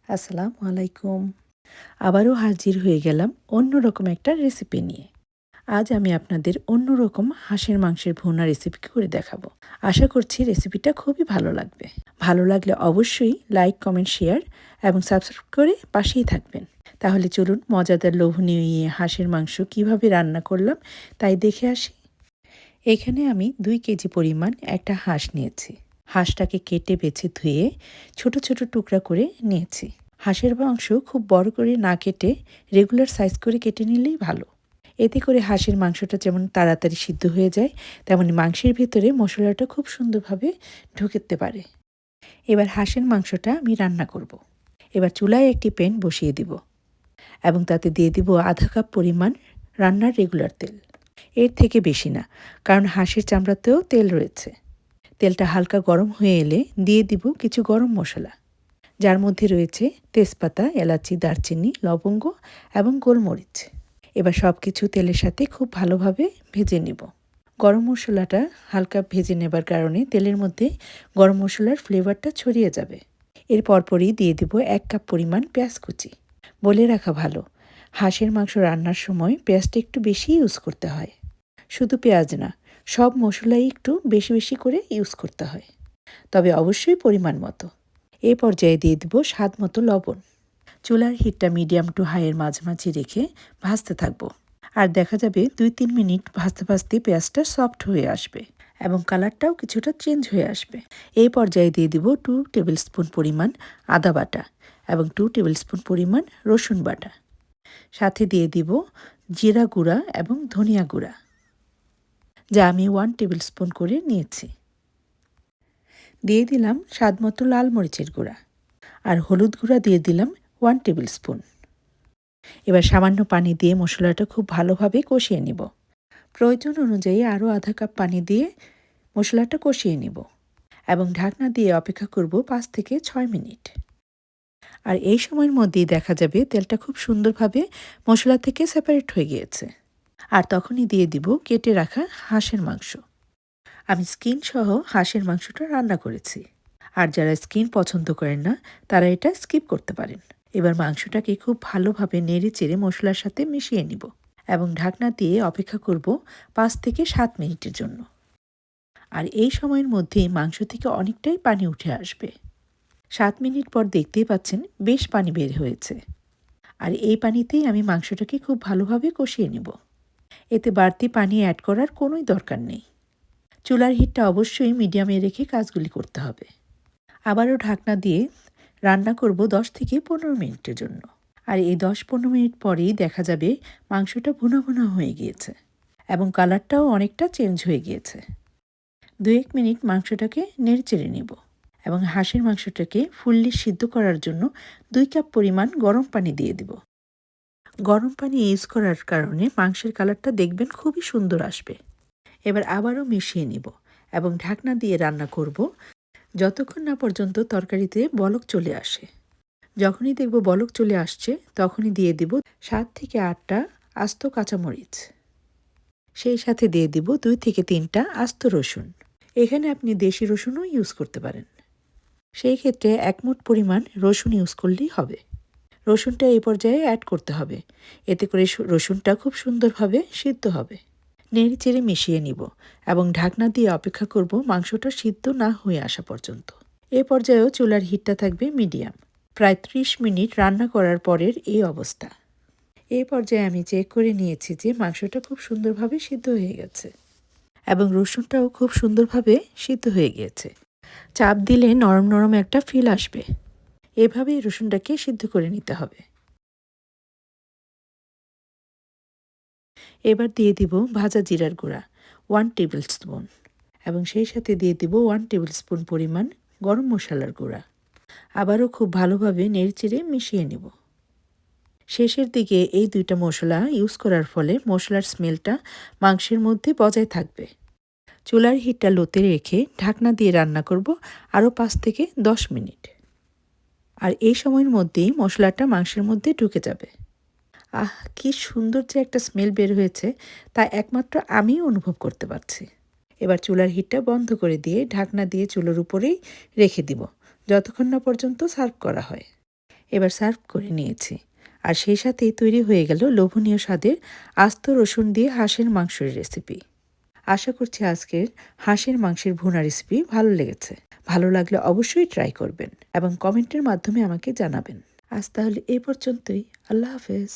আসসালামু আলাইকুম। আবারও হাজির হয়ে গেলাম অন্যরকম একটা রেসিপি নিয়ে। আজ আমি আপনাদের অন্যরকম হাঁসের মাংসের ভুনা রেসিপি করে দেখাবো। আশা করছি রেসিপিটা খুবই ভালো লাগবে। ভালো লাগলে অবশ্যই লাইক, কমেন্ট, শেয়ার এবং সাবস্ক্রাইব করে পাশেই থাকবেন। তাহলে চলুন মজাদার লোভনীয় হাঁসের মাংস কিভাবে রান্না করলাম তাই দেখে আসি। এখানে আমি 2 কেজি পরিমাণ একটা হাঁস নিয়েছি। হাঁসটাকে কেটে বেছে ধুয়ে ছোট ছোট টুকরা করে নিয়েছি। হাঁসের মাংস খুব বড় করে না কেটে রেগুলার সাইজ করে কেটে নিলেই ভালো। এতে করে হাঁসের মাংসটা যেমন তাড়াতাড়ি সিদ্ধ হয়ে যায়, তেমনি মাংসের ভেতরে মশলাটা খুব সুন্দরভাবে ঢুকতে পারে। এবার হাঁসের মাংসটা আমি রান্না করব। এবার চুলায় একটি প্যান বসিয়ে দিব এবং তাতে দিয়ে দিব আধা কাপ পরিমাণ রান্নার রেগুলার তেল। এর থেকে বেশি না, কারণ হাঁসের চামড়াতেও তেল রয়েছে। তেলটা হালকা গরম হয়ে এলে দিয়ে দিব কিছু গরম মশলা, যার মধ্যে রয়েছে তেজপাতা, এলাচি, দারচিনি, লবঙ্গ এবং গোলমরিচ। এবার সব কিছু তেলের সাথে খুব ভালোভাবে ভেজে নিব। গরম মশলাটা হালকা ভেজে নেবার কারণে তেলের মধ্যে গরম মশলার ফ্লেভারটা ছড়িয়ে যাবে। এর পরপরই দিয়ে দিব 1 কাপ পরিমাণ পেঁয়াজ কুচি। বলে রাখা ভালো, হাঁসের মাংস রান্নার সময় পেঁয়াজটা একটু বেশি ইউজ করতে হয়। শুধু পেঁয়াজ না, সব মশলাই একটু বেশি বেশি করে ইউজ করতে হয়, তবে অবশ্যই পরিমাণ মতো। এই পর্যায়ে দিয়ে দিব স্বাদ মতো লবণ। চুলার হিটটা মিডিয়াম টু হাইয়ের মাঝামাঝি রেখে ভাজতে থাকবো। আর দেখা যাবে 2-3 মিনিট ভাজতে ভাজতে পেঁয়াজটা সফট হয়ে আসবে এবং কালারটাও কিছুটা চেঞ্জ হয়ে আসবে। এই পর্যায়ে দিয়ে দিব 2 টেবিল স্পুন পরিমাণ আদা বাটা এবং 2 টেবিল স্পুন পরিমাণ রসুন বাটা। সাথে দিয়ে দিব জিরা গুঁড়া এবং ধনিয়া গুঁড়া, যা আমি 1 টেবিল স্পুন করে নিয়েছি। দিয়ে দিলাম স্বাদমতো লাল মরিচের গুঁড়া আর হলুদ গুঁড়া দিয়ে দিলাম 1 টেবিল স্পুন। এবার সামান্য পানি দিয়ে মশলাটা খুব ভালোভাবে কষিয়ে নিব। প্রয়োজন অনুযায়ী আরও আধা কাপ পানি দিয়ে মশলাটা কষিয়ে নিব এবং ঢাকনা দিয়ে অপেক্ষা করব 5 থেকে 6 মিনিট। আর এই সময়ের মধ্যেই দেখা যাবে তেলটা খুব সুন্দরভাবে মশলা থেকে সেপারেট হয়ে গিয়েছে। আর তখনই দিয়ে দিব কেটে রাখা হাঁসের মাংস। আমি স্কিন সহ হাঁসের মাংসটা রান্না করেছি। আর যারা স্কিন পছন্দ করেন না, তারা এটা স্কিপ করতে পারেন। এবার মাংসটাকে খুব ভালোভাবে নেড়ে চেড়ে মশলার সাথে মিশিয়ে নিব এবং ঢাকনা দিয়ে অপেক্ষা করব 5 থেকে 7 মিনিটের জন্য। আর এই সময়ের মধ্যেই মাংস থেকে অনেকটাই পানি উঠে আসবে। 7 মিনিট পর দেখতেই পাচ্ছেন বেশ পানি বের হয়েছে। আর এই পানিতেই আমি মাংসটাকে খুব ভালোভাবে কষিয়ে নিব। এতে বাড়তি পানি অ্যাড করার কোনোই দরকার নেই। চুলার হিটটা অবশ্যই মিডিয়ামে রেখে কাজগুলি করতে হবে। আবারও ঢাকনা দিয়ে রান্না করব 10 থেকে 15 মিনিটের জন্য। আর এই 10-15 মিনিট পরেই দেখা যাবে মাংসটা ভুনা ভুনা হয়ে গিয়েছে এবং কালারটাও অনেকটা চেঞ্জ হয়ে গিয়েছে। 2-1 মিনিট মাংসটাকে নেড়েচেড়ে নেব এবং হাঁসের মাংসটাকে ফুললি সিদ্ধ করার জন্য 2 কাপ পরিমাণ গরম পানি দিয়ে দিব। গরম পানি ইউজ করার কারণে মাংসের কালারটা দেখবেন খুবই সুন্দর আসবে। এবার আবারও মিশিয়ে নিব এবং ঢাকনা দিয়ে রান্না করব যতক্ষণ না পর্যন্ত তরকারিতে বলক চলে আসে। যখনই দেখব বলক চলে আসছে, তখনই দিয়ে দিব 7 থেকে 8টা আস্ত কাঁচামরিচ। সেই সাথে দিয়ে দিব 2 থেকে 3টা আস্ত রসুন। এখানে আপনি দেশি রসুনও ইউজ করতে পারেন। সেই ক্ষেত্রে 1 মুঠ পরিমাণ রসুন ইউজ করলেই হবে। রসুনটা এই পর্যায়ে অ্যাড করতে হবে, এতে করে রসুনটা খুব সুন্দরভাবে সিদ্ধ হবে। নেড়ে চেড়ে মিশিয়ে নিব এবং ঢাকনা দিয়ে অপেক্ষা করব মাংসটা সিদ্ধ না হয়ে আসা পর্যন্ত। এ পর্যায়েও চুলার হিটটা থাকবে মিডিয়াম। প্রায় 30 মিনিট রান্না করার পরের এই অবস্থা। এই পর্যায়ে আমি চেক করে নিয়েছি যে মাংসটা খুব সুন্দরভাবে সিদ্ধ হয়ে গেছে এবং রসুনটাও খুব সুন্দরভাবে সিদ্ধ হয়ে গিয়েছে। চাপ দিলে নরম নরম একটা ফিল আসবে। এভাবেই রসুনটাকে সিদ্ধ করে নিতে হবে। এবার দিয়ে দিব ভাজা জিরার গুঁড়া 1 টেবিল স্পুন এবং সেই সাথে দিয়ে দিব 1 টেবিল স্পুন পরিমাণ গরম মশলার গুঁড়া। আবারও খুব ভালোভাবে নেড়েচেড়ে মিশিয়ে নেব। শেষের দিকে এই 2টা মশলা ইউজ করার ফলে মশলার স্মেলটা মাংসের মধ্যে বজায় থাকবে। চুলার হিটটা লোতে রেখে ঢাকনা দিয়ে রান্না করব আরও 5 থেকে 10 মিনিট। আর এই সময়ের মধ্যেই মশলাটা মাংসের মধ্যে ঢুকে যাবে। আহ, কি সুন্দর যে একটা স্মেল বের হয়েছে, তা একমাত্র আমিই অনুভব করতে পারছি। এবার চুলার হিটটা বন্ধ করে দিয়ে ঢাকনা দিয়ে চুলার উপরেই রেখে দিব যতক্ষণ না পর্যন্ত সার্ভ করা হয়। এবার সার্ভ করে নিয়েছি। আর সেই সাথেই তৈরি হয়ে গেল লোভনীয় স্বাদের আস্ত রসুন দিয়ে হাঁসের মাংসের রেসিপি। আশা করছি আজকের হাঁসের মাংসের ভুনা রেসিপি ভালো লেগেছে। ভালো লাগলে অবশ্যই ট্রাই করবেন এবং কমেন্টের মাধ্যমে আমাকে জানাবেন। আজ তাহলে এই পর্যন্তই। আল্লাহ হাফেজ।